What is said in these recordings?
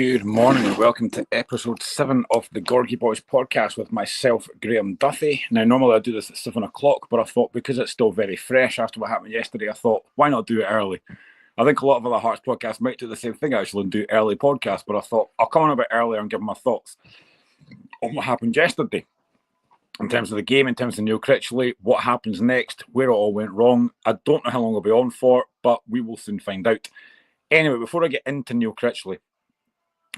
Good morning and welcome to episode 7 of the Gorgie Boys podcast with myself, Graeme Duffy. Now, normally I do this at 7 o'clock, but I thought because it's still very fresh after what happened yesterday, I thought, why not do it early? I think a lot of other Hearts podcasts might do the same thing actually and do early podcasts, but I thought I'll come on a bit earlier and give my thoughts on what happened yesterday. In terms of the game, in terms of Neil Critchley, what happens next, where it all went wrong. I don't know how long I'll be on for, but we will soon find out. Anyway, before I get into Neil Critchley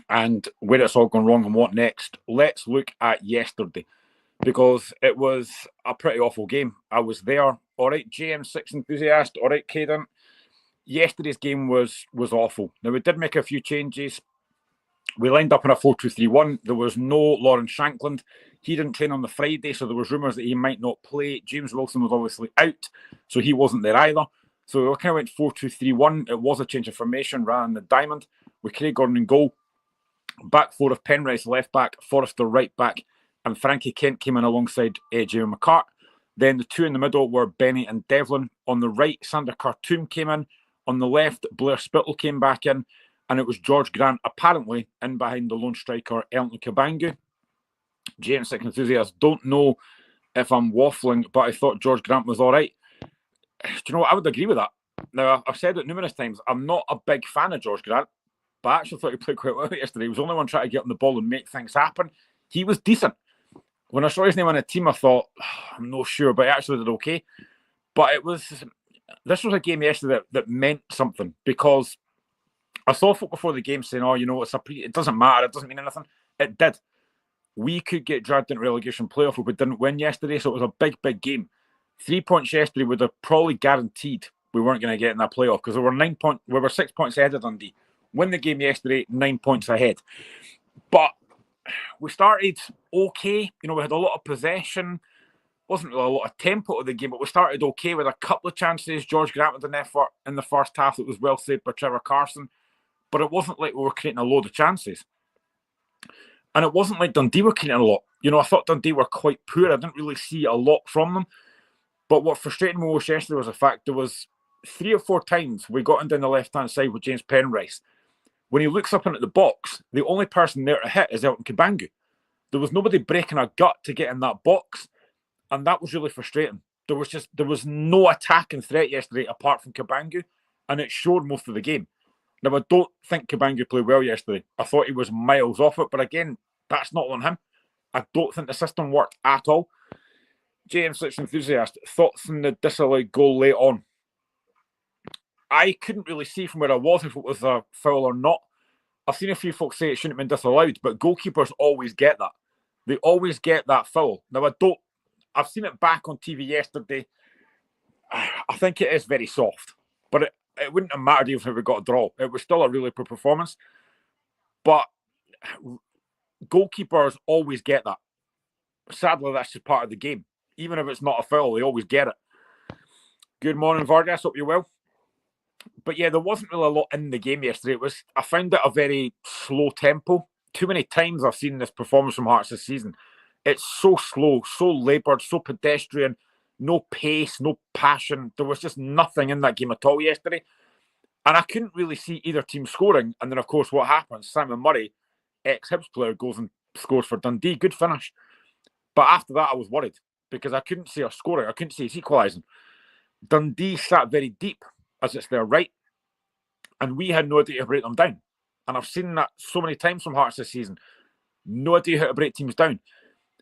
and where it's all gone wrong and what next, let's look at yesterday, because it was a pretty awful game. I was there. All right, JM6 enthusiast. All right, Caden. Yesterday's game was awful. Now, we did make a few changes. We lined up in a 4-2-3-1. There was no Lawrence Shankland. He didn't train on the Friday, so there was rumours that he might not play. James Wilson was obviously out, so he wasn't there either. So we kind of went 4-2-3-1. It was a change of formation rather than the diamond, with Craig Gordon in goal. Back four of Penrice left back, Forrester right back, and Frankie Kent came in alongside Jamie McCart. Then the two in the middle were Benny and Devlin. On the right, Sander Khartoum came in. On the left, Blair Spittle came back in. And it was George Grant, apparently, in behind the lone striker, Elton Kabangu. JM6 enthusiasts don't know if I'm waffling, but I thought George Grant was all right. Do you know what? I would agree with that. Now, I've said it numerous times. I'm not a big fan of George Grant, but I actually thought he played quite well yesterday. He was the only one trying to get on the ball and make things happen. He was decent. When I saw his name on a team, I thought, I'm not sure, but he actually did okay. But this was a game yesterday that meant something, because I saw folk before the game saying, it doesn't matter, it doesn't mean anything. It did. We could get dragged into relegation playoff if we didn't win yesterday, so it was a big, big game. 3 points yesterday would have probably guaranteed we weren't going to get in that playoff, because we were 6 points ahead of Dundee. Win the game yesterday, 9 points ahead. But we started okay. We had a lot of possession. Wasn't really a lot of tempo to the game, but we started okay with a couple of chances. George Grant with an effort in the first half that was well saved by Trevor Carson. But it wasn't like we were creating a load of chances. And it wasn't like Dundee were creating a lot. I thought Dundee were quite poor. I didn't really see a lot from them. But what frustrated me most yesterday was the fact there was 3 or 4 times we got in down the left-hand side with James Penrice. When he looks up into the box, the only person there to hit is Elton Kabangu. There was nobody breaking a gut to get in that box. And that was really frustrating. There was no attacking threat yesterday apart from Kabangu. And it showed most of the game. Now, I don't think Kabangu played well yesterday. I thought he was miles off it. But again, that's not on him. I don't think the system worked at all. JM6 enthusiast, thoughts on the disallowed goal late on? I couldn't really see from where I was if it was a foul or not. I've seen a few folks say it shouldn't have been disallowed, but goalkeepers always get that. They always get that foul. Now, I've seen it back on TV yesterday. I think it is very soft, but it wouldn't have mattered even if we got a draw. It was still a really poor performance. But goalkeepers always get that. Sadly, that's just part of the game. Even if it's not a foul, they always get it. Good morning, Vargas. Hope you're well. But yeah, there wasn't really a lot in the game yesterday. I found it a very slow tempo. Too many times I've seen this performance from Hearts this season. It's so slow, so laboured, so pedestrian, no pace, no passion. There was just nothing in that game at all yesterday. And I couldn't really see either team scoring. And then, of course, what happens? Simon Murray, ex-Hibs player, goes and scores for Dundee. Good finish. But after that, I was worried because I couldn't see us scoring. I couldn't see us equalising. Dundee sat very deep as it's their right. And we had no idea how to break them down. And I've seen that so many times from Hearts this season. No idea how to break teams down.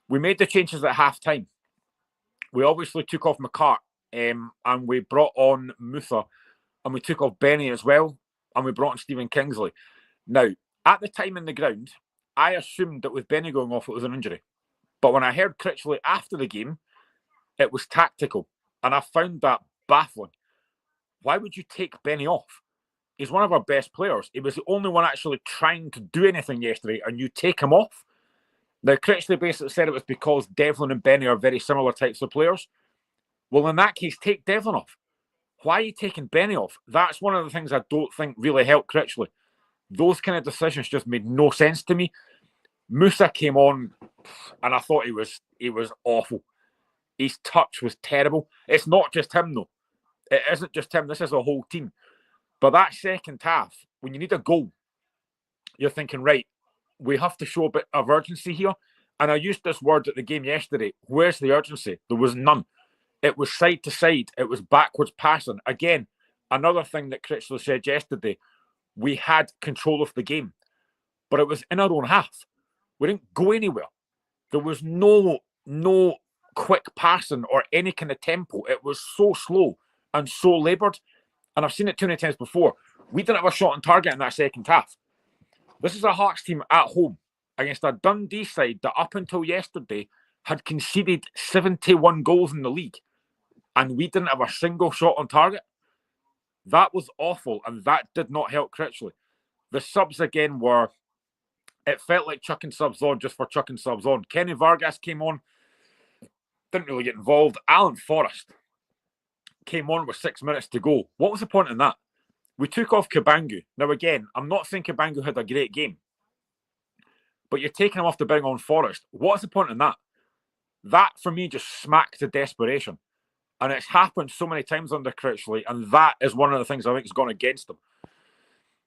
We made the changes at half-time. We obviously took off McCart and we brought on Mutha, and we took off Benny as well, and we brought on Stephen Kingsley. Now, at the time in the ground, I assumed that with Benny going off, it was an injury. But when I heard Critchley after the game, it was tactical. And I found that baffling. Why would you take Benny off? He's one of our best players. He was the only one actually trying to do anything yesterday, and you take him off? Now, Critchley basically said it was because Devlin and Benny are very similar types of players. Well, in that case, take Devlin off. Why are you taking Benny off? That's one of the things I don't think really helped Critchley. Those kind of decisions just made no sense to me. Musa came on, and I thought he was awful. His touch was terrible. It's not just him, though. It isn't just him. This is a whole team. But that second half, when you need a goal, you're thinking, right, we have to show a bit of urgency here. And I used this word at the game yesterday. Where's the urgency? There was none. It was side to side. It was backwards passing. Again, another thing that Critchley said yesterday, we had control of the game, but it was in our own half. We didn't go anywhere. There was no quick passing or any kind of tempo. It was so slow and so laboured. And I've seen it too many times before. We didn't have a shot on target in that second half. This is a Hearts team at home against a Dundee side that up until yesterday had conceded 71 goals in the league. And we didn't have a single shot on target. That was awful, and that did not help Critchley. The subs again were, it felt like chucking subs on just for chucking subs on. Kenny Vargas came on, didn't really get involved. Alan Forrest came on with 6 minutes to go. What was the point in that? We took off Cabangu. Now again, I'm not saying Cabangu had a great game, but you're taking him off to bring on Forrest. What's the point in that? That, for me, just smacked to desperation. And it's happened so many times under Critchley, and that is one of the things I think has gone against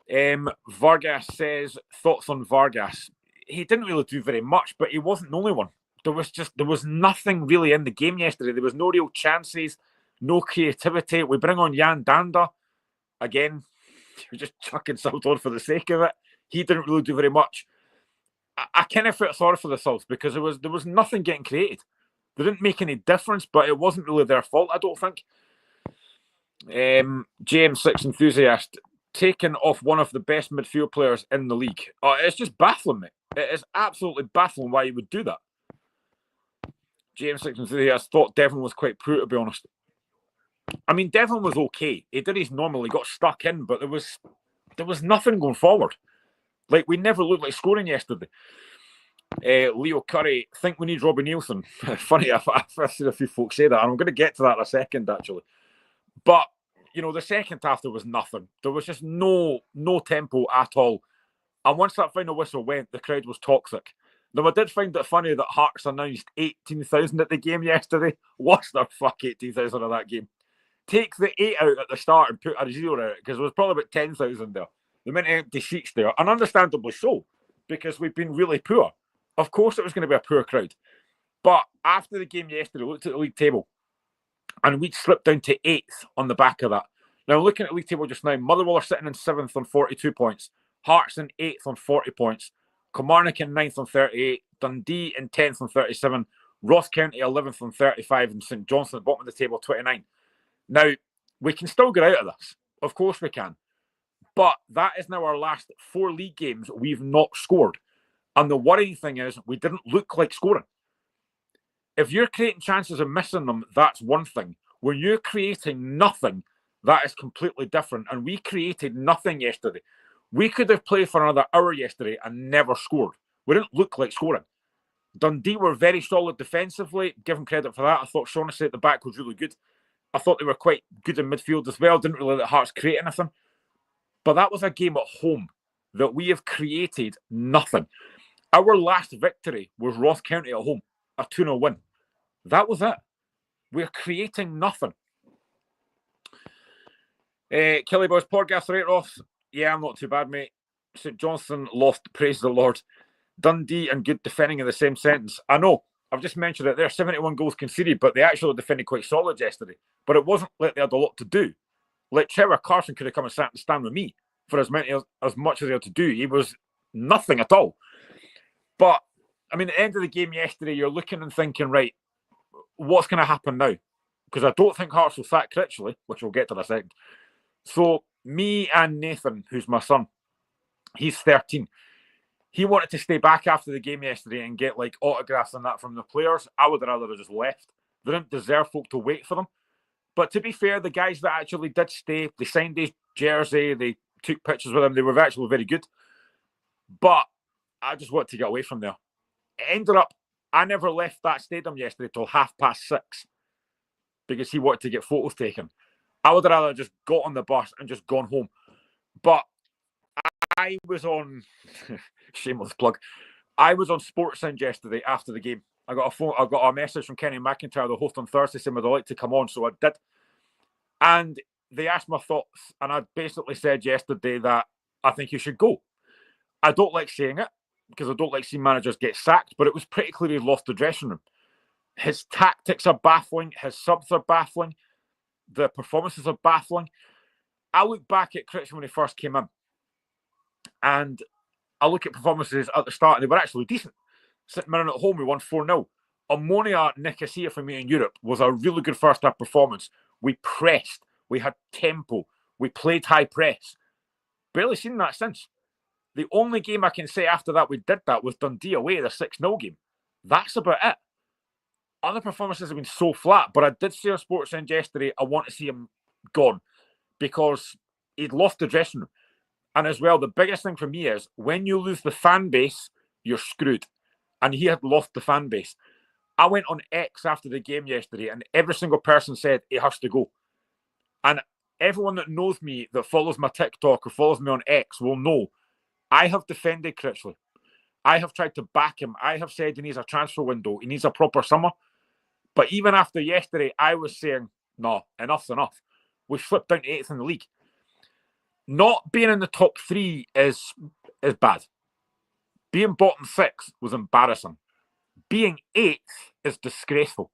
him. Vargas says, thoughts on Vargas. He didn't really do very much, but he wasn't the only one. There was nothing really in the game yesterday. There was no real chances, no creativity. We bring on Jan Danda. Again, you're just chucking subs on for the sake of it. He didn't really do very much. I kind of felt sorry for the subs because there was nothing getting created. They didn't make any difference, but it wasn't really their fault, I don't think. JM6 Enthusiast, taken off one of the best midfield players in the league. It's just baffling me. It is absolutely baffling why you would do that. JM6 Enthusiast thought Devlin was quite poor, to be honest. I mean, Devlin was okay. He did his normal. He got stuck in, but there was nothing going forward. Like, we never looked like scoring yesterday. Leo Curry, think we need Robbie Nielsen. Funny, I've seen a few folks say that, and I'm going to get to that in a second, actually. But, the second half, there was nothing. There was just no tempo at all. And once that final whistle went, the crowd was toxic. Now, I did find it funny that Hearts announced 18,000 at the game yesterday. What's the fuck 18,000 of that game? Take the 8 out at the start and put a 0 in it, because there was probably about 10,000 there. The many empty seats there, and understandably so, because we've been really poor. Of course it was going to be a poor crowd. But after the game yesterday, I looked at the league table, and we'd slipped down to 8th on the back of that. Now, looking at the league table just now, Motherwell are sitting in 7th on 42 points, Hearts in 8th on 40 points, Kilmarnock in 9th on 38, Dundee in 10th on 37, Ross County 11th on 35, and St Johnstone at the bottom of the table 29. Now, we can still get out of this. Of course we can. But that is now our last 4 league games we've not scored. And the worrying thing is we didn't look like scoring. If you're creating chances and missing them, that's one thing. When you're creating nothing, that is completely different. And we created nothing yesterday. We could have played for another hour yesterday and never scored. We didn't look like scoring. Dundee were very solid defensively. Give them credit for that. I thought Shaughnessy at the back was really good. I thought they were quite good in midfield as well. Didn't really let Hearts create anything. But that was a game at home that we have created nothing. Our last victory was Ross County at home, a 2-0 win. That was it. We're creating nothing. Kelly Boys Podcast, right, Ross? Yeah, I'm not too bad, mate. St Johnstone lost, praise the Lord. Dundee and good defending in the same sentence. I know, I've just mentioned it there, 71 goals conceded, but they actually defended quite solid yesterday. But it wasn't like they had a lot to do. Like Trevor Carson could have come and sat and stand with me for as much as he had to do. He was nothing at all. But, I mean, at the end of the game yesterday, you're looking and thinking, right, what's going to happen now? Because I don't think Hearts will sack Critchley, which we'll get to in a second. So, me and Nathan, who's my son, he's 13. He wanted to stay back after the game yesterday and get, like, autographs and that from the players. I would rather have just left. They didn't deserve folk to wait for them. But to be fair, the guys that actually did stay, they signed his jersey, they took pictures with him, they were actually very good. But I just wanted to get away from there. It ended up, I never left that stadium yesterday till 6:30 because he wanted to get photos taken. I would have rather just got on the bus and just gone home. But I was on, shameless plug, I was on SportsSound yesterday after the game. I got a message from Kenny McIntyre, the host on Thursday, saying would I like to come on, so I did. And they asked my thoughts, and I basically said yesterday that I think you should go. I don't like saying it because I don't like seeing managers get sacked, but it was pretty clear he lost the dressing room. His tactics are baffling. His subs are baffling. The performances are baffling. I look back at Critchley when he first came in, and I look at performances at the start, and they were actually decent. Sitting at home, we won 4-0. Omonia Nicosia for me in Europe was a really good first half performance. We pressed. We had tempo. We played high press. Barely seen that since. The only game I can say after that we did that was Dundee away, the 6-0 game. That's about it. Other performances have been so flat, but I did say on Sportsend yesterday, I want to see him gone because he'd lost the dressing room. And as well, the biggest thing for me is when you lose the fan base, you're screwed. And he had lost the fan base. I went on X after the game yesterday, and every single person said he has to go. And everyone that knows me, that follows my TikTok or follows me on X will know I have defended Critchley. I have tried to back him. I have said he needs a transfer window. He needs a proper summer. But even after yesterday, I was saying, no, enough's enough. We slipped down to 8th in the league. Not being in the top 3 is bad. Being bottom 6 was embarrassing. Being 8th is disgraceful.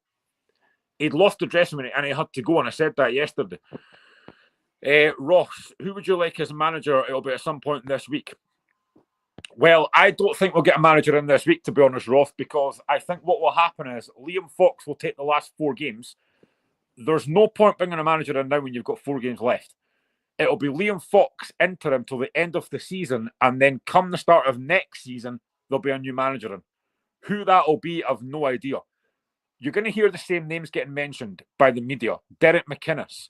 He'd lost the dressing room and he had to go, and I said that yesterday. Ross, who would you like as manager? It'll be at some point this week. Well, I don't think we'll get a manager in this week, to be honest, Ross, because I think what will happen is Liam Fox will take the last 4 games. There's no point bringing a manager in now when you've got 4 games left. It'll be Liam Fox interim till the end of the season, and then come the start of next season, there'll be a new manager in. Who that'll be, I've no idea. You're going to hear the same names getting mentioned by the media. Derek McInnes,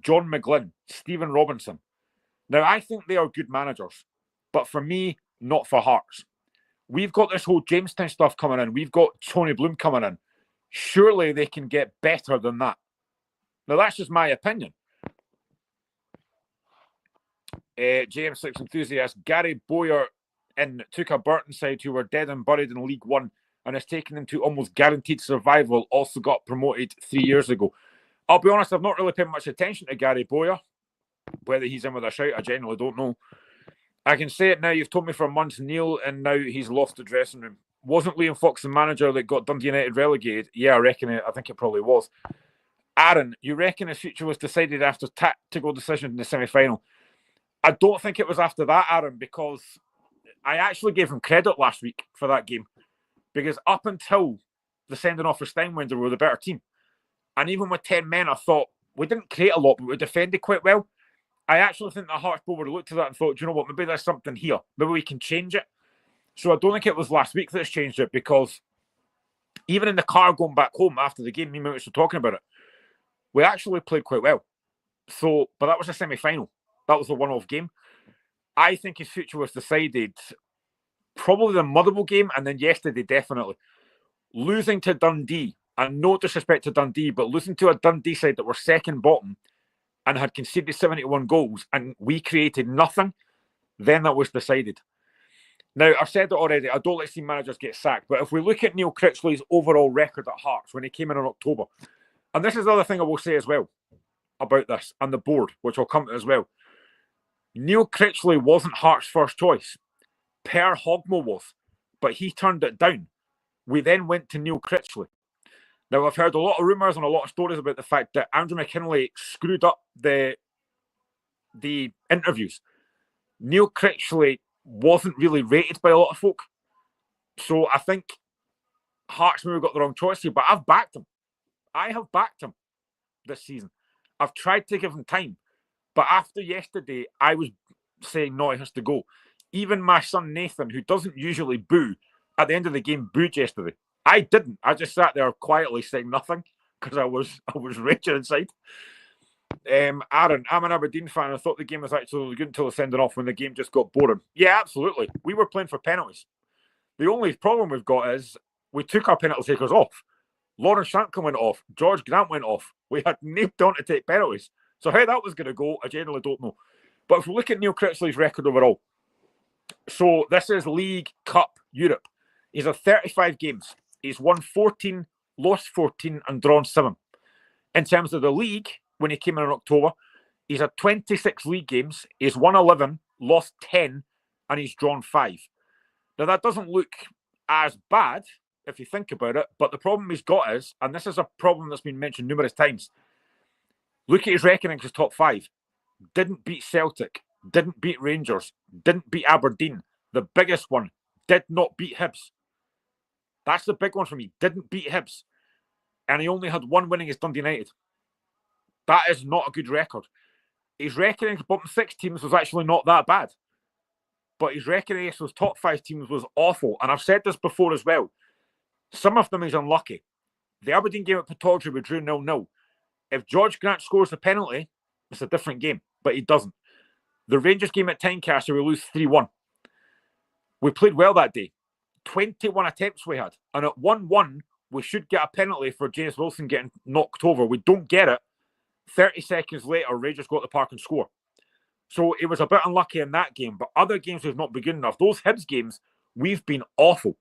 John McGlynn, Stephen Robinson. Now, I think they are good managers, but for me, not for Hearts. We've got this whole Jamestown stuff coming in. We've got Tony Bloom coming in. Surely they can get better than that. Now, that's just my opinion. JM6 enthusiast, Gary Bowyer in Tuka Burtonside, who were dead and buried in League One and has taken them to almost guaranteed survival, also got promoted 3 years ago. I'll be honest, I've not really paid much attention to Gary Bowyer. Whether he's in with a shout, I genuinely don't know. I can say it now, you've told me for months, Neil, and now he's lost the dressing room. Wasn't Liam Fox the manager that got Dundee United relegated? Yeah, I reckon it. I think it probably was. Aaron, you reckon his future was decided after tactical decision in the semi-final? I don't think it was after that, Aaron, because I actually gave him credit last week for that game. Because up until the sending off of Steinwender, we were the better team. And even with 10 men, I thought, we didn't create a lot, but we defended quite well. I actually think that Hearts would have looked at that and thought, do you know what, maybe there's something here. Maybe we can change it. So I don't think it was last week that's changed it, because even in the car going back home after the game, me and Mitch were talking about it, we actually played quite well. So, but that was a semi-final. That was a one-off game. I think his future was decided probably the Motherwell game, and then yesterday, definitely. Losing to Dundee, and no disrespect to Dundee, but losing to a Dundee side that were second bottom and had conceded 71 goals, and we created nothing, then that was decided. Now, I've said it already, I don't like seeing managers get sacked, but if we look at Neil Critchley's overall record at Hearts when he came in October, and this is the other thing I will say as well about this, and the board, which I'll come to as well. Neil Critchley wasn't Hearts' first choice. Per Hogmo was, but he turned it down. We then went to Neil Critchley. Now, I've heard a lot of rumours and a lot of stories about the fact that Andrew McKinlay screwed up the interviews. Neil Critchley wasn't really rated by a lot of folk. So I think Hearts maybe got the wrong choice here, but I've backed him. I have backed him this season. I've tried to give him time. But after yesterday, I was saying, no, he has to go. Even my son Nathan, who doesn't usually boo, at the end of the game, booed yesterday. I didn't. I just sat there quietly saying nothing because I was raging inside. Aaron, I'm an Aberdeen fan. I thought the game was actually good until the sending off when the game just got boring. Yeah, absolutely. We were playing for penalties. The only problem we've got is we took our penalty takers off. Lawrence Shankland went off. George Grant went off. We had nailed on to take penalties. So how that was going to go, I generally don't know. But if we look at Neil Critchley's record overall, so this is League, Cup, Europe. He's had 35 games. He's won 14, lost 14, and drawn 7. In terms of the league, when he came in October, he's had 26 league games. He's won 11, lost 10, and he's drawn 5. Now, that doesn't look as bad if you think about it, but the problem he's got is, and this is a problem that's been mentioned numerous times, look at his reckoning for his top 5. Didn't beat Celtic, didn't beat Rangers, didn't beat Aberdeen. The biggest one, did not beat Hibs. That's the big one for me. Didn't beat Hibs. And he only had 1 winning against Dundee United. That is not a good record. His reckoning for bottom 6 teams was actually not that bad. But his reckoning against those top 5 teams was awful. And I've said this before as well. Some of them he's unlucky. The Aberdeen game at Pittodrie, we drew 0-0. If George Grant scores the penalty, it's a different game. But he doesn't. The Rangers game at Tynecastle, we lose 3-1. We played well that day. 21 attempts we had. And at 1-1, we should get a penalty for James Wilson getting knocked over. We don't get it. 30 seconds later, Rangers go to the park and score. So it was a bit unlucky in that game. But other games we've not been good enough. Those Hibs games, we've been awful.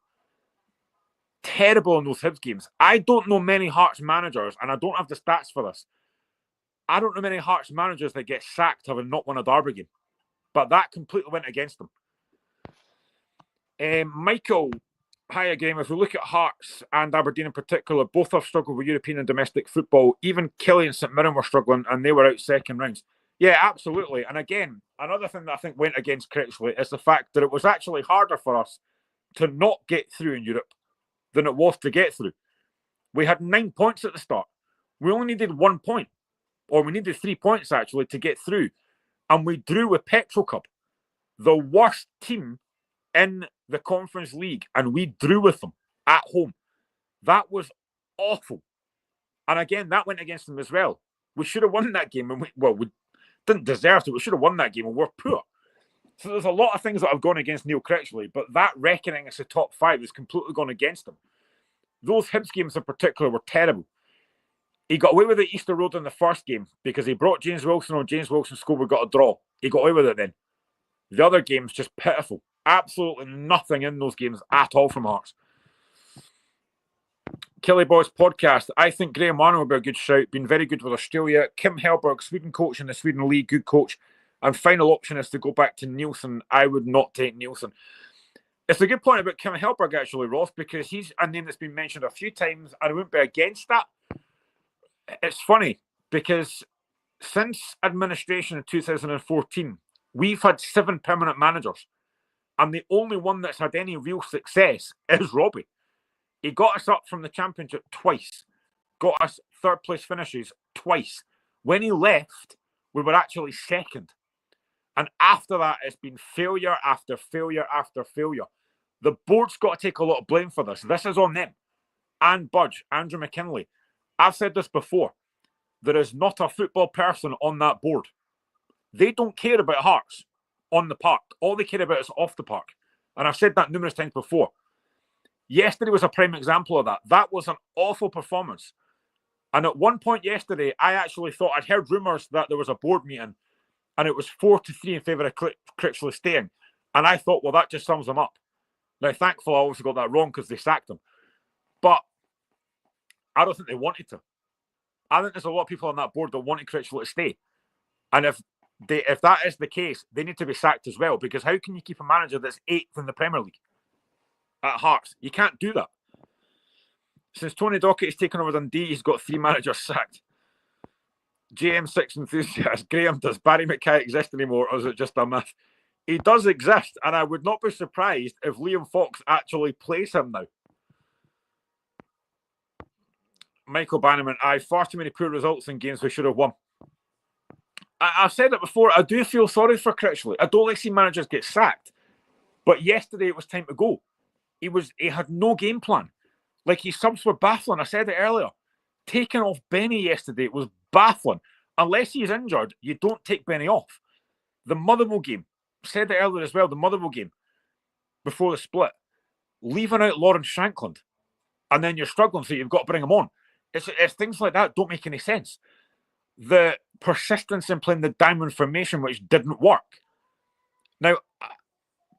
Terrible in those Hibs games. I don't know many Hearts managers, and I don't have the stats for this. I don't know many Hearts managers that get sacked having not won a derby game. But that completely went against them. Michael, hi again. If we look at Hearts and Aberdeen in particular, both have struggled with European and domestic football. Even Killie and St Mirren were struggling, and they were out second rounds. Yeah, absolutely. And again, another thing that I think went against Critchley is the fact that it was actually harder for us to not get through in Europe than it was to get through. We had 9 points at the start. We only needed 1 point, or we needed 3 points actually to get through. And we drew with Petrol Cup, the worst team in the Conference League, and we drew with them at home. That was awful. And again, that went against them as well. We should have won that game, and we didn't deserve to. We should have won that game, and we're poor. So there's a lot of things that have gone against Neil Critchley, but that reckoning as the top 5 has completely gone against him. Those Hibs games in particular were terrible. He got away with it Easter Road in the first game because he brought James Wilson on. James Wilson scored, we got a draw. He got away with it then. The other games, just pitiful. Absolutely nothing in those games at all from Hearts. Killie Boys podcast. I think Graeme Arnold will be a good shout. Been very good with Australia. Kim Helberg, Sweden coach in the Sweden League, good coach. And final option is to go back to Nielsen. I would not take Nielsen. It's a good point about Kim Helberg, actually, Ross, because he's a name that's been mentioned a few times, and I wouldn't be against that. It's funny, because since administration in 2014, we've had 7 permanent managers, and the only one that's had any real success is Robbie. He got us up from the Championship twice, got us third place finishes twice. When he left, we were actually second. And after that, it's been failure after failure after failure. The board's got to take a lot of blame for this. This is on them. And Budge, Andrew McKinley. I've said this before. There is not a football person on that board. They don't care about Hearts on the park. All they care about is off the park. And I've said that numerous times before. Yesterday was a prime example of that. That was an awful performance. And at one point yesterday, I actually thought I'd heard rumours that there was a board meeting and it was 4-3 in favour of Critchley staying. And I thought, well, that just sums him up. Now, thankfully, I also got that wrong because they sacked him. But I don't think they wanted to. I think there's a lot of people on that board that wanted Critchley to stay. And if that is the case, they need to be sacked as well. Because how can you keep a manager that's 8th in the Premier League at Hearts? You can't do that. Since Tony Dockett has taken over Dundee, he's got 3 managers sacked. JM6 enthusiast, Graeme, does Barry McKay exist anymore, or is it just a myth? He does exist, and I would not be surprised if Liam Fox actually plays him now. Michael Bannerman, far too many poor results in games we should have won. I've said it before, I do feel sorry for Critchley. I don't like seeing managers get sacked. But yesterday it was time to go. He had no game plan. Like, his subs were baffling. I said it earlier. Taking off Benny yesterday was baffling. Unless he's injured, you don't take Benny off. The Motherwell game, said it earlier as well, the Motherwell game, before the split, leaving out Lawrence Shankland, and then you're struggling, so you've got to bring him on. It's things like that don't make any sense. The persistence in playing the diamond formation, which didn't work. Now,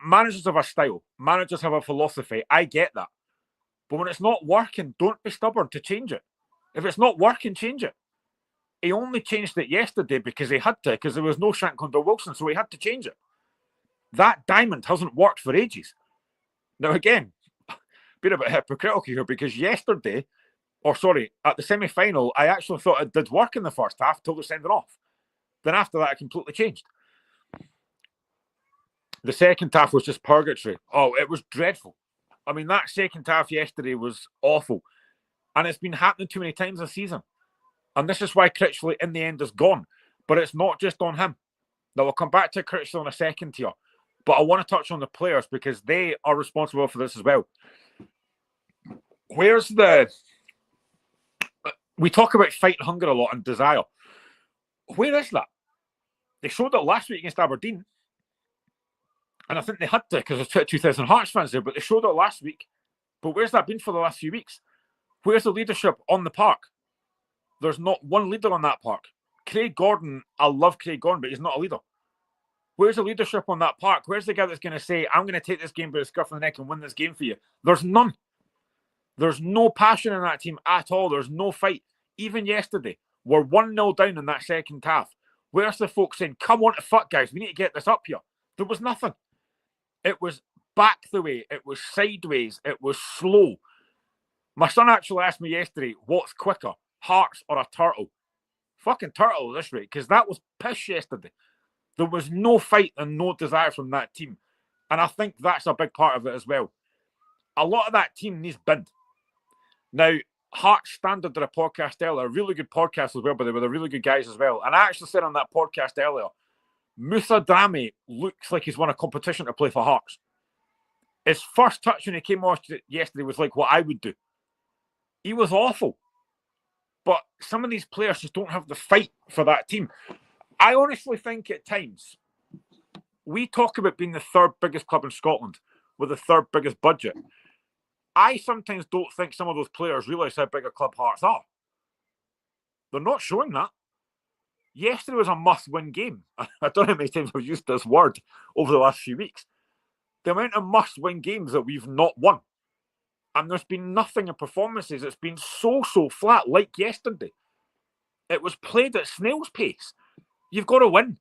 managers have a style. Managers have a philosophy. I get that. But when it's not working, don't be stubborn to change it. If it's not working, change it. He only changed it yesterday because he had to, because there was no Shankland or Wilson, so he had to change it. That diamond hasn't worked for ages. Now, again, been a bit hypocritical here because yesterday, at the semi-final, I actually thought it did work in the first half till they sent it off. Then after that, it completely changed. The second half was just purgatory. Oh, it was dreadful. I mean, that second half yesterday was awful. And it's been happening too many times this season. And this is why Critchley, in the end, is gone. But it's not just on him. Now, we'll come back to Critchley in a second here. But I want to touch on the players because they are responsible for this as well. We talk about fight and hunger a lot and desire. Where is that? They showed it last week against Aberdeen. And I think they had to because there's 2,000 Hearts fans there, but they showed it last week. But where's that been for the last few weeks? Where's the leadership on the park? There's not one leader on that park. Craig Gordon, I love Craig Gordon, but he's not a leader. Where's the leadership on that park? Where's the guy that's going to say, I'm going to take this game by the scruff of the neck and win this game for you? There's none. There's no passion in that team at all. There's no fight. Even yesterday, we're 1-0 down in that second half. Where's the folks saying, come on to fuck, guys, we need to get this up here? There was nothing. It was back the way. It was sideways. It was slow. My son actually asked me yesterday, what's quicker, Hearts or a turtle? Fucking turtle at this rate, because that was piss yesterday. There was no fight and no desire from that team. And I think that's a big part of it as well. A lot of that team needs binned. Now, Hearts Standard did a podcast earlier, a really good podcast as well, but they were really good guys as well. And I actually said on that podcast earlier, Musa Drameh looks like he's won a competition to play for Hearts. His first touch when he came off yesterday was like what I would do. He was awful. But some of these players just don't have the fight for that team. I honestly think at times, we talk about being the third biggest club in Scotland with the third biggest budget. I sometimes don't think some of those players realise how big a club Hearts are. They're not showing that. Yesterday was a must-win game. I don't know how many times I've used this word over the last few weeks. The amount of must-win games that we've not won. And there's been nothing in performances. It's been so flat, like yesterday. It was played at snail's pace. You've got to win.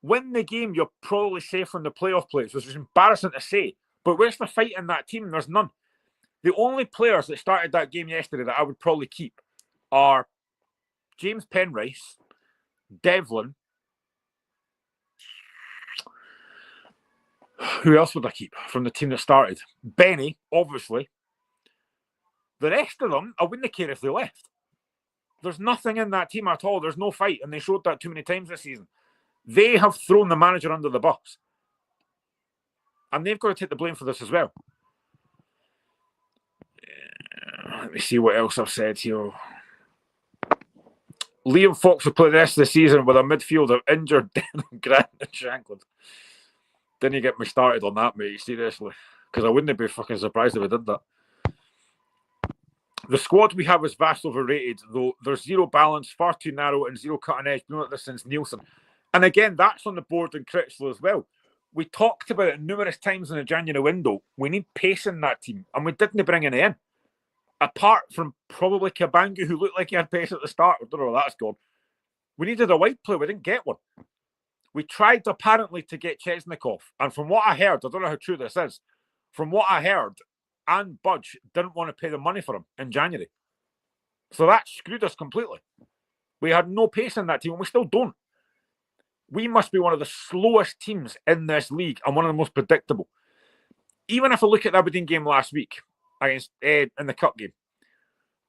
Win the game, you're probably safe from the playoff place, which is embarrassing to say. But where's the fight in that team? There's none. The only players that started that game yesterday that I would probably keep are James Penrice, Devlin. Who else would I keep from the team that started? Benny, obviously. The rest of them, I wouldn't care if they left. There's nothing in that team at all. There's no fight, and they showed that too many times this season. They have thrown the manager under the bus. And they've got to take the blame for this as well. Let me see what else I've said here. Liam Fox will play the rest of the season with a midfield of injured Denham, Grant and Shankland. Didn't you get me started on that, mate? Seriously. Because I wouldn't be fucking surprised if I did that. The squad we have is vastly overrated, though there's zero balance, far too narrow, and zero cutting edge. Been like this since Nielsen. And again, that's on the board in Critchley as well. We talked about it numerous times in the January window. We need pace in that team, and we didn't bring any in. Apart from probably Cabangu, who looked like he had pace at the start. I don't know where that's gone. We needed a wide player. We didn't get one. We tried apparently to get Chesnikov. And from what I heard, I don't know how true this is, from what I heard, Anne Budge didn't want to pay the money for him in January. So that screwed us completely. We had no pace in that team, and we still don't. We must be one of the slowest teams in this league and one of the most predictable. Even if I look at the Aberdeen game last week against in the cup game,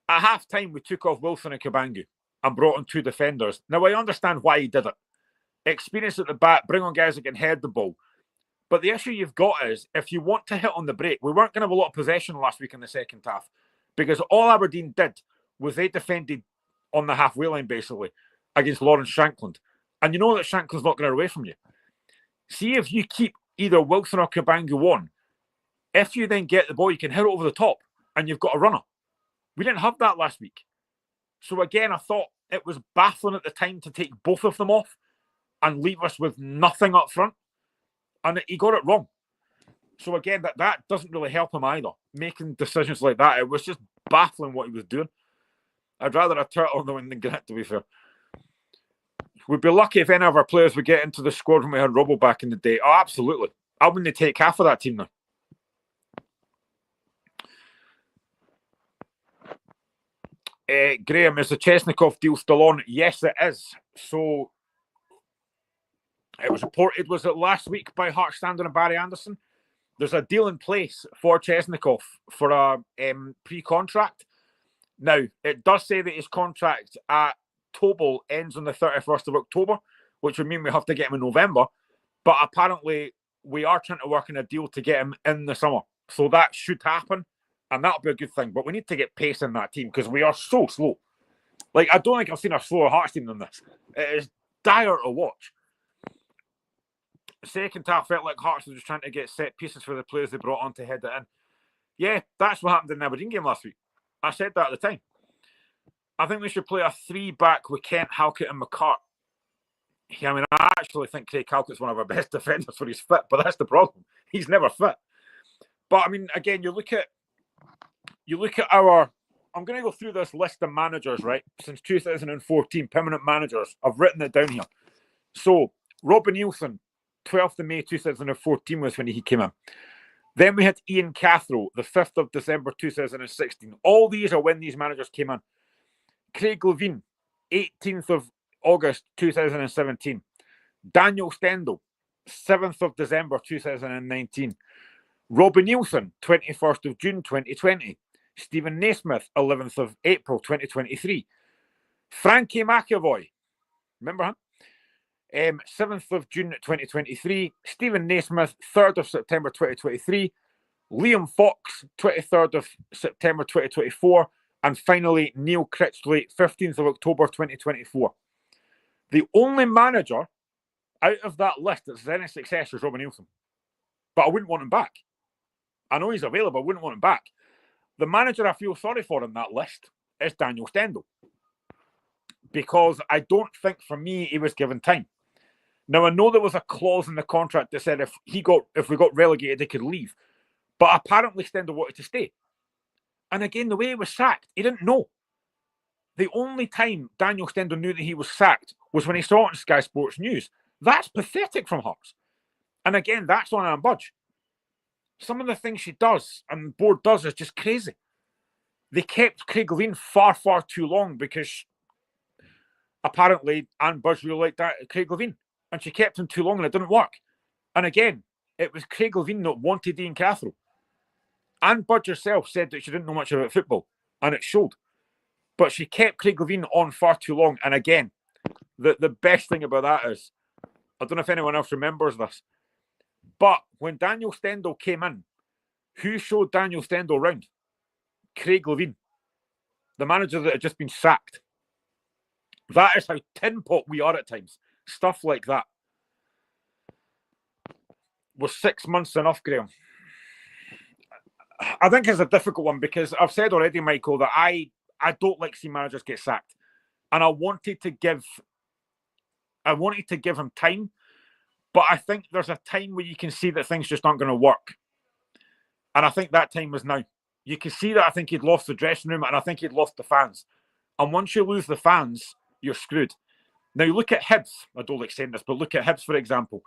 at half-time we took off Wilson and Cabangu and brought on two defenders. Now, I understand why he did it. Experience at the back, bring on guys that can head the ball. But the issue you've got is, if you want to hit on the break, we weren't going to have a lot of possession last week in the second half because all Aberdeen did was they defended on the halfway line, basically, against Lawrence Shankland. And you know that Shankland's not going to away from you. See if you keep either Wilson or Cabangu on, if you then get the ball, you can hit it over the top and you've got a runner. We didn't have that last week. So again, I thought it was baffling at the time to take both of them off and leave us with nothing up front. And he got it wrong. So again, that doesn't really help him either. Making decisions like that, it was just baffling what he was doing. I'd rather a turtle than Grant, to be fair. We'd be lucky if any of our players would get into the squad when we had Robbo back in the day. Oh, absolutely. I wouldn't take half of that team now. Graeme, is the Chesnikov deal still on? Yes, it is. So it was reported, was it last week by Hart Standard and Barry Anderson? There's a deal in place for Chesnikov for a pre-contract. Now, it does say that his contract at Tobel ends on the 31st of October, which would mean we have to get him in November. But apparently, we are trying to work in a deal to get him in the summer. So that should happen, and that'll be a good thing. But we need to get pace in that team because we are so slow. Like, I don't think I've seen a slower Hearts team than this. It is dire to watch. Second half felt like Hearts were just trying to get set pieces for the players they brought on to head it in. Yeah, that's what happened in the Aberdeen game last week. I said that at the time. I think we should play a 3-back with Kent, Halkett and McCart. I mean, I actually think Craig Halkett's one of our best defenders when he's fit, but that's the problem. He's never fit. But, I mean, again, you look at our... I'm going to go through this list of managers, right? Since 2014, permanent managers. I've written it down here. So, Robin Nielsen, 12th of May 2014 was when he came in. Then we had Ian Cathro, the 5th of December 2016. All these are when these managers came in. Craig Levine, 18th of August 2017. Daniel Stendel, 7th of December 2019. Robin Nielsen, 21st of June 2020. Stephen Naismith, 11th of April 2023. Frankie McAvoy, remember him? 7th of June 2023. Stephen Naismith, 3rd of September 2023. Liam Fox, 23rd of September 2024. And finally, Neil Critchley, 15th of October 2024. The only manager out of that list that's any success is Robin Nielsen. But I wouldn't want him back. I know he's available, I wouldn't want him back. The manager I feel sorry for in that list is Daniel Stendel. Because I don't think, for me, he was given time. Now, I know there was a clause in the contract that said if we got relegated, he could leave. But apparently Stendel wanted to stay. And again, the way he was sacked, he didn't know. The only time Daniel Stendel knew that he was sacked was when he saw it on Sky Sports News. That's pathetic from Hearts. And again, that's on Anne Budge. Some of the things she does and the board does is just crazy. They kept Craig Levein far, far too long because apparently Anne Budge really liked that Craig Levein. And she kept him too long and it didn't work. And again, it was Craig Levein that wanted Ian Cathro. Anne Budge herself said that she didn't know much about football, and it showed. But she kept Craig Levein on far too long. And again, the best thing about that is, I don't know if anyone else remembers this, but when Daniel Stendel came in, who showed Daniel Stendel round? Craig Levein, the manager that had just been sacked. That is how tin pot we are at times. Stuff like that. Was 6 months enough, Graeme? I think it's a difficult one because I've said already, Michael, that I don't like seeing managers get sacked. And I wanted to give him time, but I think there's a time where you can see that things just aren't going to work. And I think that time was now. You can see that I think he'd lost the dressing room and I think he'd lost the fans. And once you lose the fans, you're screwed. Now, you look at Hibs. I don't like saying this, but look at Hibs, for example.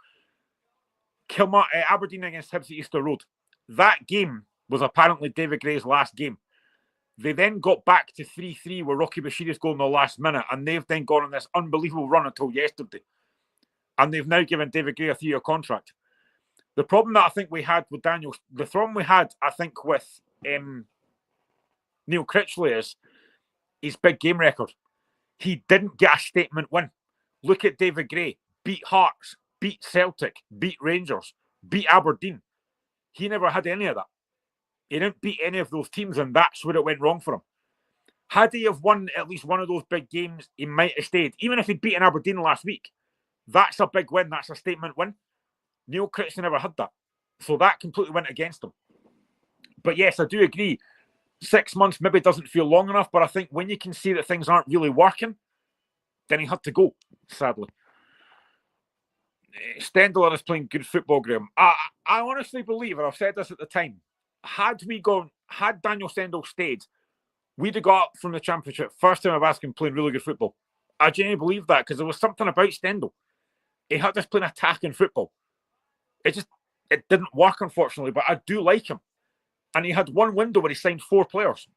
Aberdeen against Hibs at Easter Road. That game was apparently David Gray's last game. They then got back to 3-3 with Rocky Bashiri's goal in the last minute, and they've then gone on this unbelievable run until yesterday. And they've now given David Gray a 3-year contract. The problem that I think we had with Daniel, the problem we had, I think, with Neil Critchley is his big game record. He didn't get a statement win. Look at David Gray. Beat Hearts, beat Celtic, beat Rangers, beat Aberdeen. He never had any of that. He didn't beat any of those teams, and that's where it went wrong for him. Had he have won at least one of those big games, he might have stayed. Even if he'd beaten Aberdeen last week, that's a big win. That's a statement win. Neil Critchley never had that. So that completely went against him. But yes, I do agree. 6 months maybe doesn't feel long enough, but I think when you can see that things aren't really working, then he had to go, sadly. Stendel is playing good football, Graeme. I honestly believe, and I've said this at the time, had Daniel Stendel stayed, we'd have got up from the Championship. First time I've asked him playing really good football. I genuinely believe that because there was something about Stendhal. He had us playing attacking football. It didn't work, unfortunately, but I do like him. And he had one window where he signed 4 players.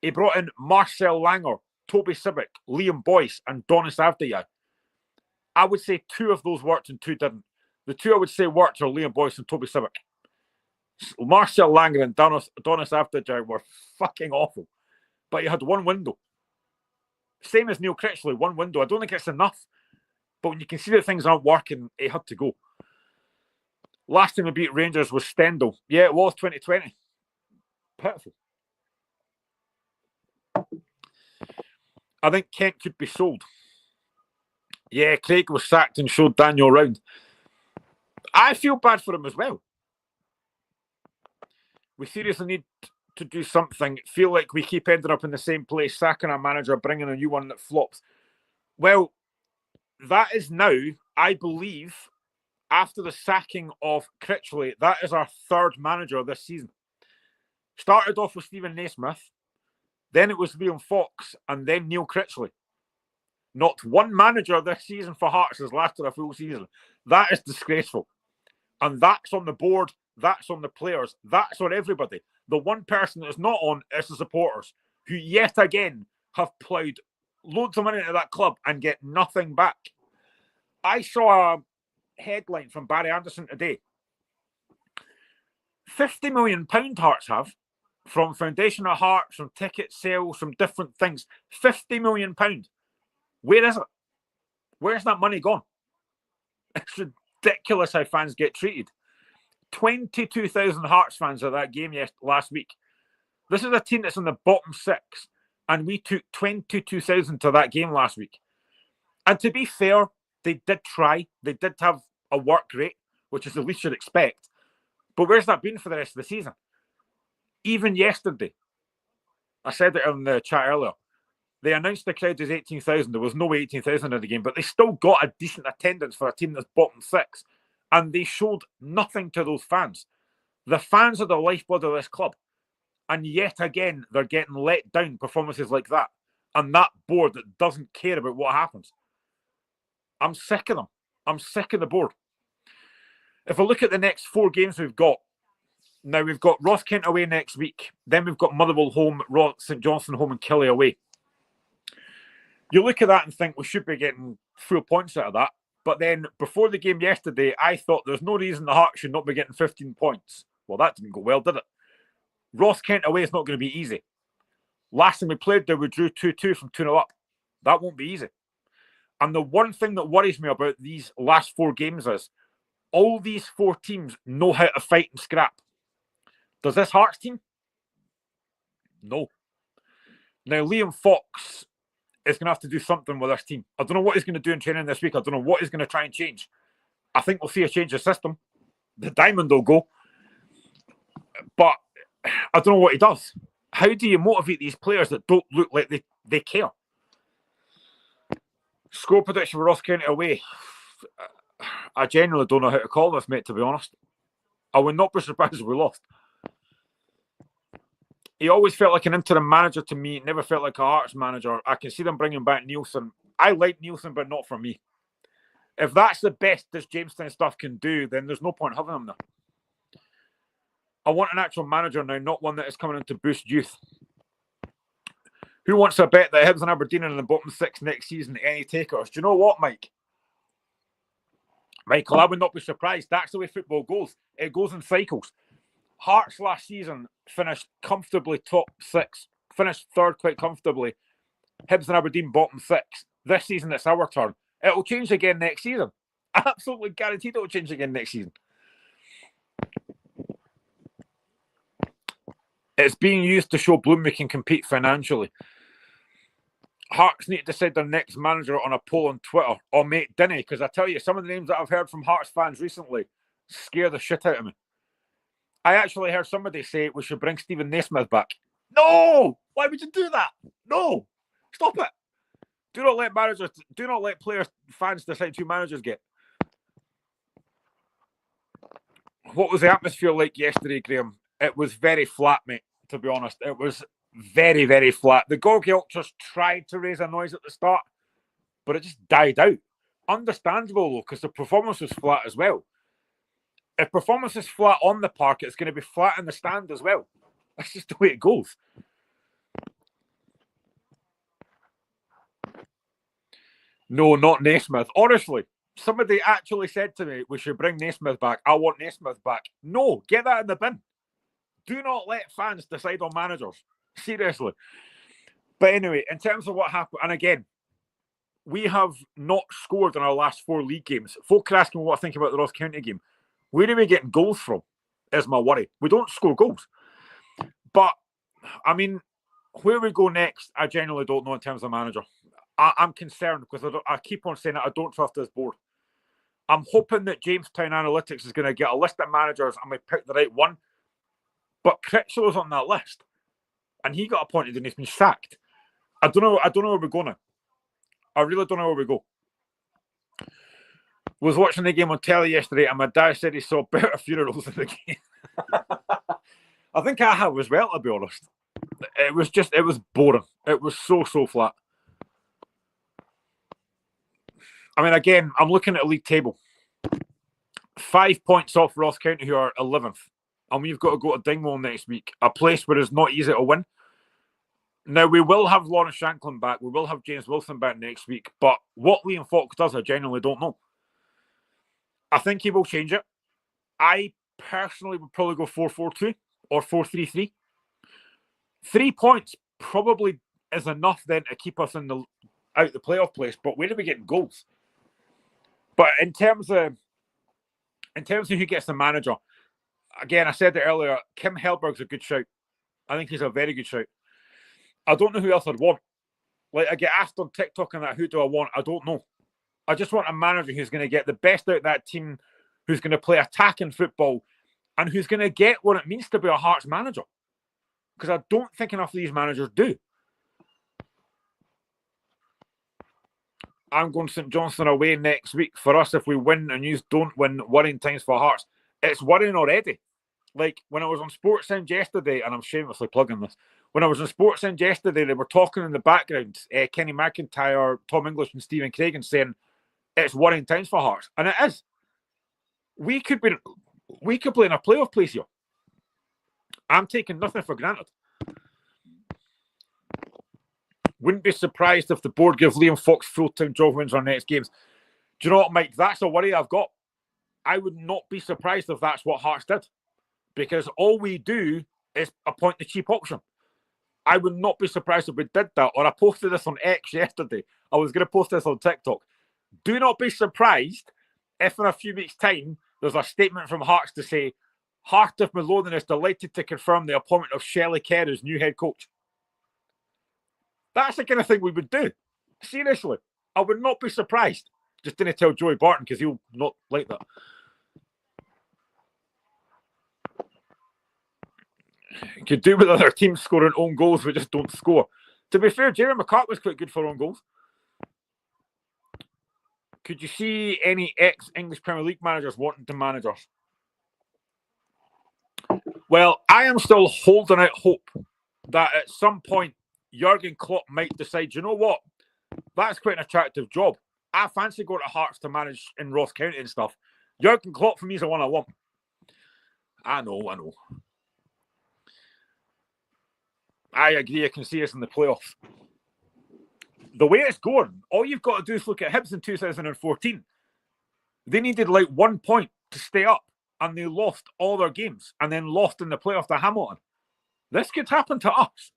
He brought in Marcel Langer, Toby Sibic, Liam Boyce, and Donis Avdija. I would say 2 of those worked and 2 didn't. The 2 I would say worked are Liam Boyce and Toby Sibic. Marcel Langer and Donis Avdija were fucking awful. But he had one window. Same as Neil Critchley, one window. I don't think it's enough. But when you can see that things aren't working, he had to go. Last time we beat Rangers was Stendhal. Yeah, it was 2020. Pitiful. I think Kent could be sold. Yeah, Craig was sacked and showed Daniel round. I feel bad for him as well. We seriously need to do something. Feel like we keep ending up in the same place, sacking our manager, bringing a new one that flops. Well, that is now, I believe, after the sacking of Critchley, that is our 3rd manager this season. Started off with Stephen Naismith, then it was Liam Fox, and then Neil Critchley. Not one manager this season for Hearts has lasted a full season. That is disgraceful. And that's on the board, that's on the players, that's on everybody. The one person that is not on is the supporters, who yet again have ploughed loads of money into that club and get nothing back. I saw a headline from Barry Anderson today. £50 million Hearts have, from Foundation of Hearts, from ticket sales, from different things. £50 million. Where is it? Where's that money gone? It's ridiculous how fans get treated. 22,000 Hearts fans at that game last week. This is a team that's in the bottom 6, and we took 22,000 to that game last week. And to be fair, they did try. They did have a work rate, which is the least you'd expect. But where's that been for the rest of the season? Even yesterday, I said it in the chat earlier, they announced the crowd is 18,000. There was no 18,000 in the game, but they still got a decent attendance for a team that's bottom 6. And they showed nothing to those fans. The fans are the lifeblood of this club. And yet again, they're getting let down performances like that. And that board that doesn't care about what happens. I'm sick of them. I'm sick of the board. If I look at the next 4 games we've got, now we've got Ross Kent away next week. Then we've got Motherwell home, St Johnstone home and Killie away. You look at that and think we should be getting full points out of that. But then before the game yesterday, I thought there's no reason the Hearts should not be getting 15 points. Well, that didn't go well, did it? Ross Kent away is not going to be easy. Last time we played there, we drew 2-2 from 2-0 up. That won't be easy. And the one thing that worries me about these last 4 games is all these 4 teams know how to fight and scrap. Does this Hearts team? No. Now, Liam Fox is going to have to do something with this team. I don't know what he's going to do in training this week. I don't know what he's going to try and change. I think we'll see a change of system. The diamond will go. But I don't know what he does. How do you motivate these players that don't look like they care? Score prediction for Ross County away. I genuinely don't know how to call this, mate, to be honest. I would not be surprised if we lost. He always felt like an interim manager to me. Never felt like a Hearts manager. I can see them bringing back Nielsen. I like Nielsen, but not for me. If that's the best this Jamestown stuff can do, then there's no point having him there. I want an actual manager now, not one that is coming in to boost youth. Who wants to bet that Hibs and Aberdeen are in the bottom 6 next season? Any takers? Do you know what, Mike? Michael, I would not be surprised. That's the way football goes. It goes in cycles. Hearts last season finished comfortably top 6. Finished 3rd quite comfortably. Hibs and Aberdeen bottom 6. This season, it's our turn. It'll change again next season. Absolutely guaranteed it'll change again next season. It's being used to show Bloom we can compete financially. Hearts need to decide their next manager on a poll on Twitter. Or mate, dinny, because I tell you, some of the names that I've heard from Hearts fans recently scare the shit out of me. I actually heard somebody say we should bring Stephen Naismith back. No! Why would you do that? No! Stop it! Do not let players, fans decide who managers get. What was the atmosphere like yesterday, Graeme? It was very flat, mate, to be honest. It was very, very flat. The Gorgie Ultras tried to raise a noise at the start. but it just died out. Understandable, though, because the performance was flat as well. If performance is flat on the park, it's going to be flat in the stand as well. That's just the way it goes. No, not Naismith. Honestly, somebody actually said to me, we should bring Naismith back. I want Naismith back. No, get that in the bin. Do not let fans decide on managers. Seriously. But anyway, in terms of what happened, and again, we have not scored in our last 4 league games. Folk are asking what I think about the Ross County game. Where are we getting goals from? Is my worry. We don't score goals. But, I mean, where we go next, I genuinely don't know in terms of manager. I'm concerned because I keep on saying that I don't trust this board. I'm hoping that Jamestown Analytics is going to get a list of managers and we pick the right one. But Critchley's on that list. And he got appointed and he's been sacked. I don't know where we're going now. I really don't know where we go. Was watching the game on telly yesterday and my dad said he saw better funerals in the game. I think I have as well, to be honest. It was boring. It was so flat. I mean, again, I'm looking at a league table. 5 points off Ross County, who are 11th. And we've got to go to Dingwall next week, a place where it's not easy to win. Now, we will have Lawrence Shanklin back. We will have James Wilson back next week. But what Liam Fox does, I genuinely don't know. I think he will change it. I personally would probably go 4-4-2 or 4-3-3. 3 points probably is enough then to keep us out the playoff place. But where do we get goals? But in terms of who gets the manager, again, I said it earlier, Kim Hellberg's a good shout. I think he's a very good shout. I don't know who else I'd want. Like, I get asked on TikTok and that, who do I want? I don't know. I just want a manager who's going to get the best out of that team, who's going to play attacking football, and who's going to get what it means to be a Hearts manager. Because I don't think enough of these managers do. I'm going St Johnstone away next week. For us, if we win and you don't win, worrying times for Hearts. It's worrying already. Like, when I was on SportsEnd yesterday, and I'm shamelessly plugging this, when I was on SportsEnd yesterday, they were talking in the background, Kenny McIntyre, Tom English and Stephen Craigan saying, it's worrying times for Hearts. And it is. We could be in a playoff place here. I'm taking nothing for granted. Wouldn't be surprised if the board gives Liam Fox full-time job wins our next games. Do you know what, Mike? That's a worry I've got. I would not be surprised if that's what Hearts did. Because all we do is appoint the cheap option. I would not be surprised if we did that. Or I posted this on X yesterday. I was going to post this on TikTok. Do not be surprised if in a few weeks' time there's a statement from Hearts to say, Heart of Malone is delighted to confirm the appointment of Shelley Kerr as new head coach. That's the kind of thing we would do. Seriously. I would not be surprised. Just didn't tell Joey Barton because he'll not like that. Could do with other teams scoring own goals, we just don't score. To be fair, Jerry McCart was quite good for own goals. Could you see any ex-English Premier League managers wanting to manage us? Well, I am still holding out hope that at some point Jurgen Klopp might decide, you know what? That's quite an attractive job. I fancy going to Hearts to manage in Ross County and stuff. Jurgen Klopp for me is the one I want. I know. I agree. I can see us in the playoffs. The way it's going, all you've got to do is look at Hibs in 2014. They needed like 1 point to stay up, and they lost all their games, and then lost in the playoff to Hamilton. This could happen to us.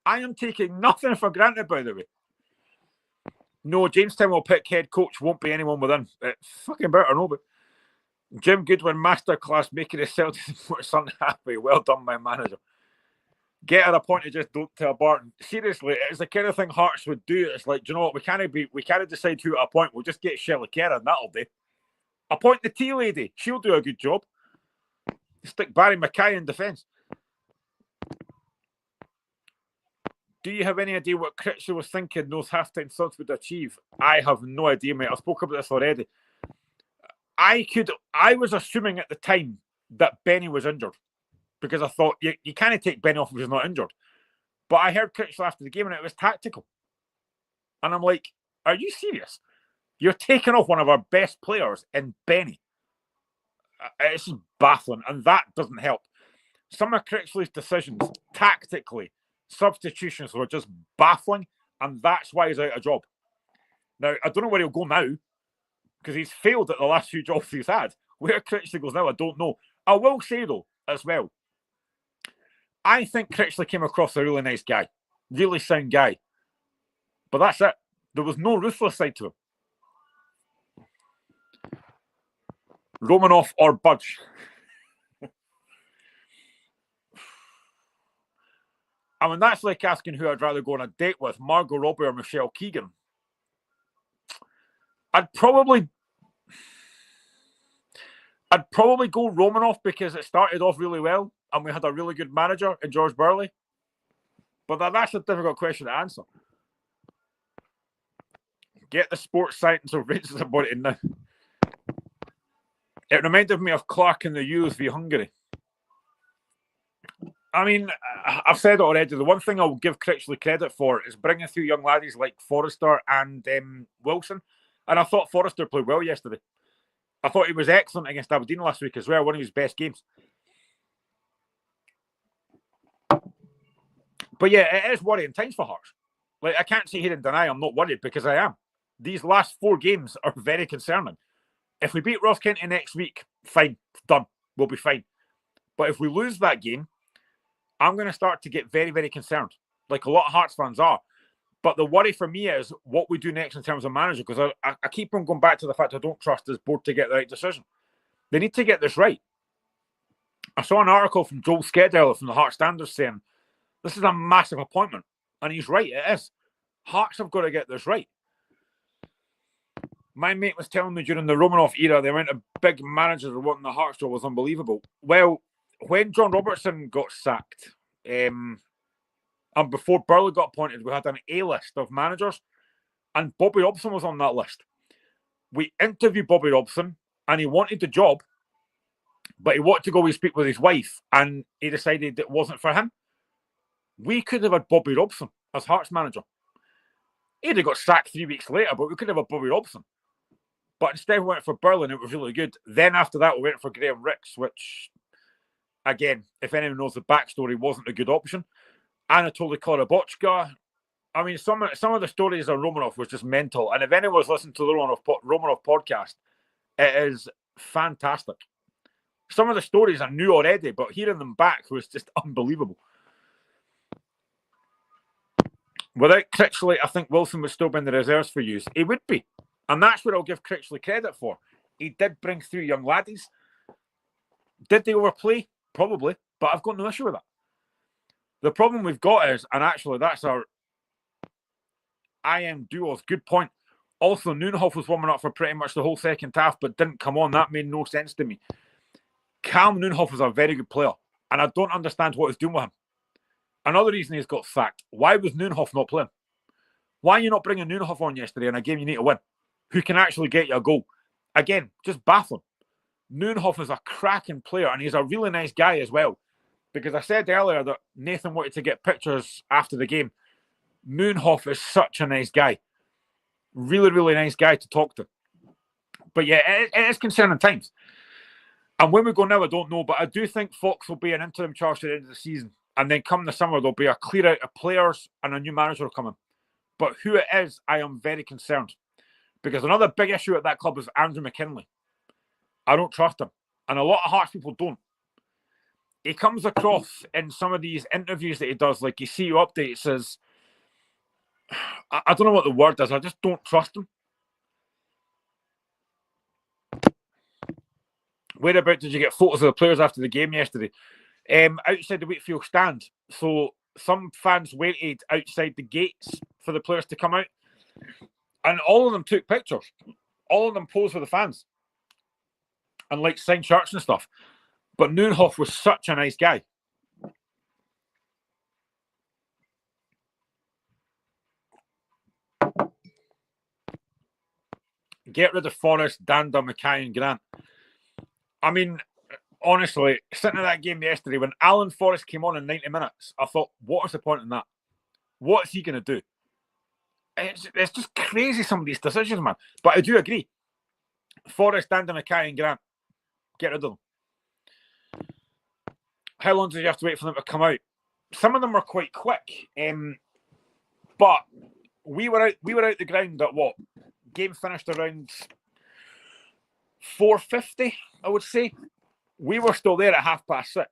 I am taking nothing for granted, by the way. No, Jamestown will pick head coach, won't be anyone within. It's fucking better, no, but Jim Goodwin masterclass making the Celtics son happy. Well done, my manager. Get her appointed, just don't tell Barton. Seriously, it's the kind of thing Hearts would do. It's like, do you know what? We can't decide who to appoint. We'll just get Shelley Kerr and that'll do. Appoint the tea lady. She'll do a good job. Stick Barry Mackay in defence. Do you have any idea what Critchley was thinking those halftime thoughts would achieve? I have no idea, mate. I spoke about this already. I was assuming at the time that Benny was injured. Because I thought, you can't take Benny off if he's not injured. But I heard Critchley after the game and it was tactical. And I'm like, Are you serious? You're taking off one of our best players in Benny. It's just baffling, and that doesn't help. Some of Critchley's decisions, tactically, substitutions were just baffling, and that's why he's out of job. Now, I don't know where he'll go now, because he's failed at the last few jobs he's had. Where Critchley goes now, I don't know. I will say, though, as well, I think Critchley came across a really nice guy, really sound guy. But that's it. There was no ruthless side to him. Romanoff or Budge. I mean, that's like asking who I'd rather go on a date with, Margot Robbie or Michelle Keegan. I'd probably go Romanoff because it started off really well and we had a really good manager in George Burley. But that's a difficult question to answer. Get the sports science of races about it now. It reminded me of Clark in the Youth v Hungary. I mean, I've said it already. The one thing I'll give Critchley credit for is bringing through young laddies like Forrester and Wilson. And I thought Forrester played well yesterday. I thought he was excellent against Aberdeen last week as well, one of his best games. But yeah, it is worrying times for Hearts. Like, I can't sit here and deny I'm not worried, because I am. These last 4 games are very concerning. If we beat Ross County next week, fine, done. We'll be fine. But if we lose that game, I'm going to start to get very, very concerned, like a lot of Hearts fans are. But the worry for me is what we do next in terms of manager, because I keep on going back to the fact I don't trust this board to get the right decision. They need to get this right. I saw an article from Joel Sked earlier from the Hearts Standard saying, this is a massive appointment. And he's right, it is. Hearts have got to get this right. My mate was telling me during the Romanoff era, the amount of big managers were wanting the Hearts job was unbelievable. Well, when John Robertson got sacked, and before Burley got appointed, we had an A-list of managers, and Bobby Robson was on that list. We interviewed Bobby Robson, and he wanted the job, but he wanted to go and speak with his wife, and he decided it wasn't for him. We could have had Bobby Robson as Hearts manager. He'd have got sacked 3 weeks later, but we could have had Bobby Robson. But instead we went for Burley, and it was really good. Then after that, we went for Graeme Ricks, which, again, if anyone knows the backstory, wasn't a good option. Anatoly Korobochka. I mean, some of the stories on Romanoff was just mental. And if anyone's listened to the Romanoff podcast, it is fantastic. Some of the stories I knew already, but hearing them back was just unbelievable. Without Critchley, I think Wilson would still be in the reserves for use. He would be. And that's what I'll give Critchley credit for. He did bring through young laddies. Did they overplay? Probably. But I've got no issue with that. The problem we've got is, and actually that's our IM duo's good point. Also, Neunhoff was warming up for pretty much the whole second half, but didn't come on. That made no sense to me. Cam Neunhoff is a very good player, and I don't understand what he's doing with him. Another reason he's got sacked. Why was Neunhoff not playing? Why are you not bringing Neunhoff on yesterday in a game you need to win? Who can actually get you a goal? Again, just baffling. Neunhoff is a cracking player, and he's a really nice guy as well. Because I said earlier that Nathan wanted to get pictures after the game. Neunhoff is such a nice guy. Really, really nice guy to talk to. But yeah, it is concerning times. And when we go now, I don't know. But I do think Fox will be an interim charge at the end of the season. And then come the summer, there'll be a clear out of players and a new manager will come in. But who it is, I am very concerned. Because another big issue at that club is Andrew McKinley. I don't trust him. And a lot of Hearts people don't. He comes across in some of these interviews that he does, like his CEO update says, I don't know what the word is, I just don't trust him. Whereabout did you get photos of the players after the game yesterday? Outside the Whitfield stand. So some fans waited outside the gates for the players to come out. And all of them took pictures. All of them posed for the fans. And like signed shirts and stuff. But Neunhoff was such a nice guy. Get rid of Forrest, Danda, Mackay and Grant. I mean, honestly, sitting in that game yesterday, when Alan Forrest came on in 90 minutes, I thought, what is the point in that? What is he going to do? it's just crazy, some of these decisions, man. But I do agree. Forrest, Dandy Mackay and Grant, get rid of them. How long did you have to wait for them to come out? Some of them were quite quick. But we were out the ground at what? Game finished around 4:50, I would say. We were still there at 6:30.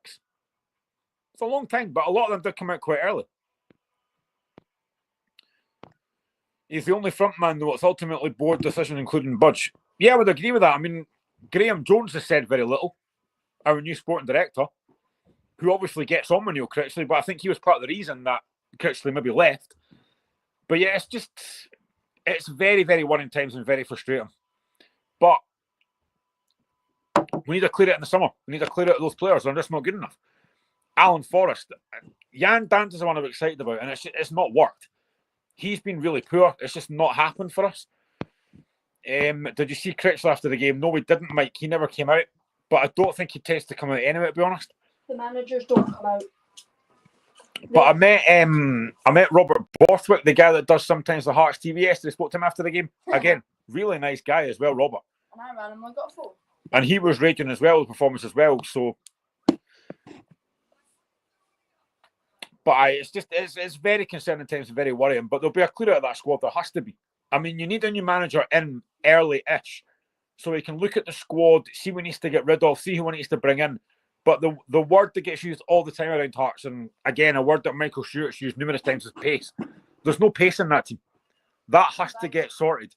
It's a long time, but a lot of them did come out quite early. He's the only front man, though. It's ultimately board decision, including Budge. Yeah, I would agree with that. I mean, Graeme Jones has said very little. Our new sporting director, who obviously gets on with Neil Critchley, but I think he was part of the reason that Critchley maybe left. But yeah, it's very, very worrying times and very frustrating. But we need to clear it in the summer. We need to clear it of those players. They're just not good enough. Alan Forrest, Jan Dant is the one I'm excited about, and it's not worked. He's been really poor. It's just not happened for us. Did you see Critchley after the game? No, we didn't, Mike. He never came out. But I don't think he tends to come out anyway, to be honest. The managers don't come out. But I met Robert Borthwick, the guy that does sometimes the Hearts TV yesterday. Spoke to him after the game. Again, really nice guy as well, Robert. And I ran him, I got a phone. And he was raging as well, the performance as well. So, but it's very concerning times and very worrying. But there'll be a clear out of that squad. There has to be. I mean, you need a new manager in early-ish, so he can look at the squad, see what he needs to get rid of, see who he needs to bring in. But the word that gets used all the time around Hearts, and again, a word that Michael Stewart's used numerous times, is pace. There's no pace in that team. That has to get sorted.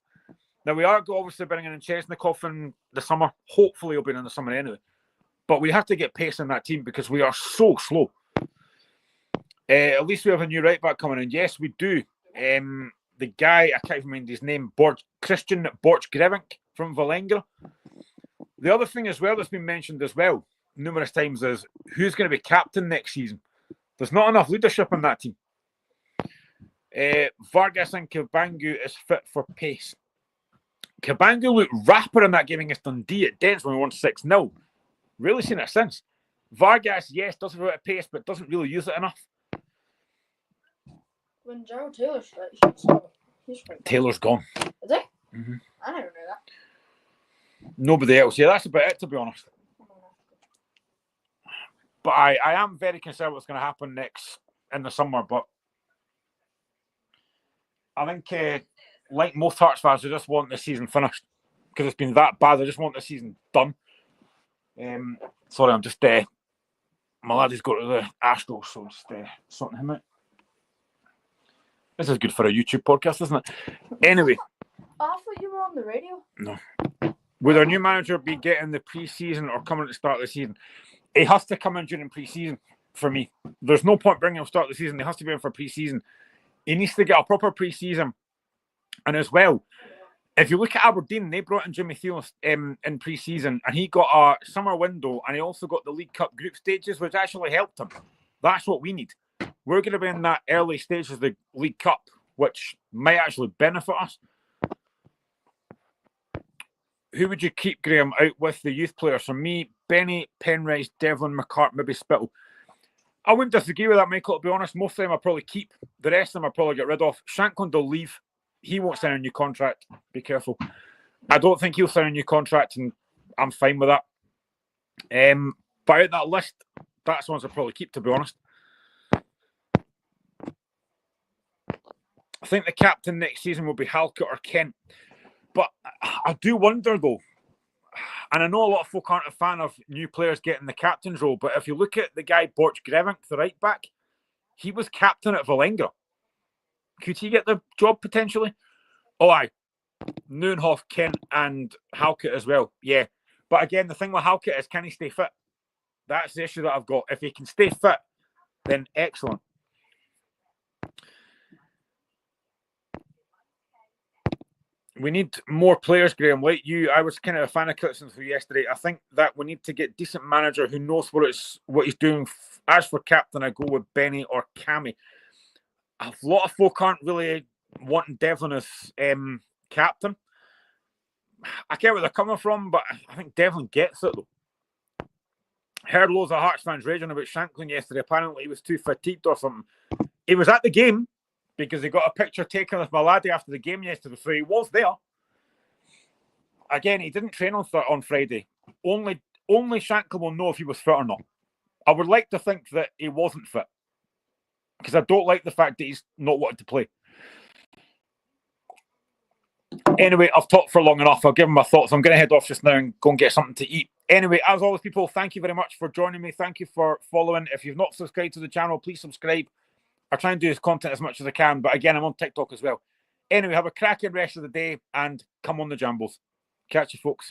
Now, we are obviously bringing in Chesnikov in the summer. Hopefully, he'll be in the summer anyway. But we have to get pace in that team because we are so slow. At least we have a new right-back coming in. Yes, we do. The guy, I can't even mind his name, Christian Borch-Grevink from Valengra. The other thing as well that's been mentioned as well numerous times is who's going to be captain next season. There's not enough leadership in that team. Vargas and Kabangu is fit for pace. Kabangu looked rapper in that game against Dundee at Dents when we won 6-0. Really seen it since. Vargas, yes, does have a bit of pace, but doesn't really use it enough. When Gerald Taylor's he's Taylor's gone. Is he? Mm-hmm. I never knew that. Nobody else. Yeah, that's about it, to be honest. But I am very concerned what's going to happen next in the summer. But I think, like most Hearts fans, they just want the season finished because it's been that bad. They just want the season done. Sorry, I'm just my laddie's got to the Astros, so just sorting him out. This is good for a YouTube podcast, isn't it? Anyway. I thought you were on the radio. No. Would our new manager be getting the pre-season or coming at the start of the season? He has to come in during pre-season for me. There's no point bringing him start of the season. He has to be in for pre-season. He needs to get a proper pre-season. And as well, if you look at Aberdeen, they brought in Jimmy Thiel in pre-season and he got a summer window and he also got the League Cup group stages, which actually helped him. That's what we need. We're going to be in that early stage of the League Cup, which might actually benefit us. Who would you keep, Graeme, out with the youth players? For me, Benny, Penrice, Devlin, McCart, maybe Spittle. I wouldn't disagree with that, Michael, to be honest. Most of them I'll probably keep. The rest of them I'll probably get rid of. Shankland will leave. He won't sign a new contract. Be careful. I don't think he'll sign a new contract, and I'm fine with that. But out that list, that's the ones I'll probably keep, to be honest. I think the captain next season will be Halkett or Kent. But I do wonder, though, and I know a lot of folk aren't a fan of new players getting the captain's role, but if you look at the guy, Borch-Grevink, the right back, he was captain at Valengra. Could he get the job potentially? Oh, aye. Neuenhoff, Kent, and Halkett as well. Yeah. But again, the thing with Halkett is, can he stay fit? That's the issue that I've got. If he can stay fit, then excellent. We need more players, Graeme. Like you, I was kind of a fan of Critchley for yesterday. I think that we need to get a decent manager who knows what he's doing. As for captain, I go with Benny or Cammy. A lot of folk aren't really wanting Devlin as captain. I get where they're coming from, but I think Devlin gets it, though. Heard loads of Hearts fans raging about Shankland yesterday. Apparently, he was too fatigued or something. He was at the game. because he got a picture taken with my laddie after the game yesterday, so he was there. Again, he didn't train on Friday. Only Shankland will know if he was fit or not. I would like to think that he wasn't fit, because I don't like the fact that he's not wanted to play. Anyway, I've talked for long enough. I'll give him my thoughts. I'm going to head off just now and go and get something to eat. Anyway, as always, people, thank you very much for joining me. Thank you for following. If you've not subscribed to the channel, please subscribe. I try and do this content as much as I can, but again, I'm on TikTok as well. Anyway, have a cracking rest of the day and come on the Jambos. Catch you, folks.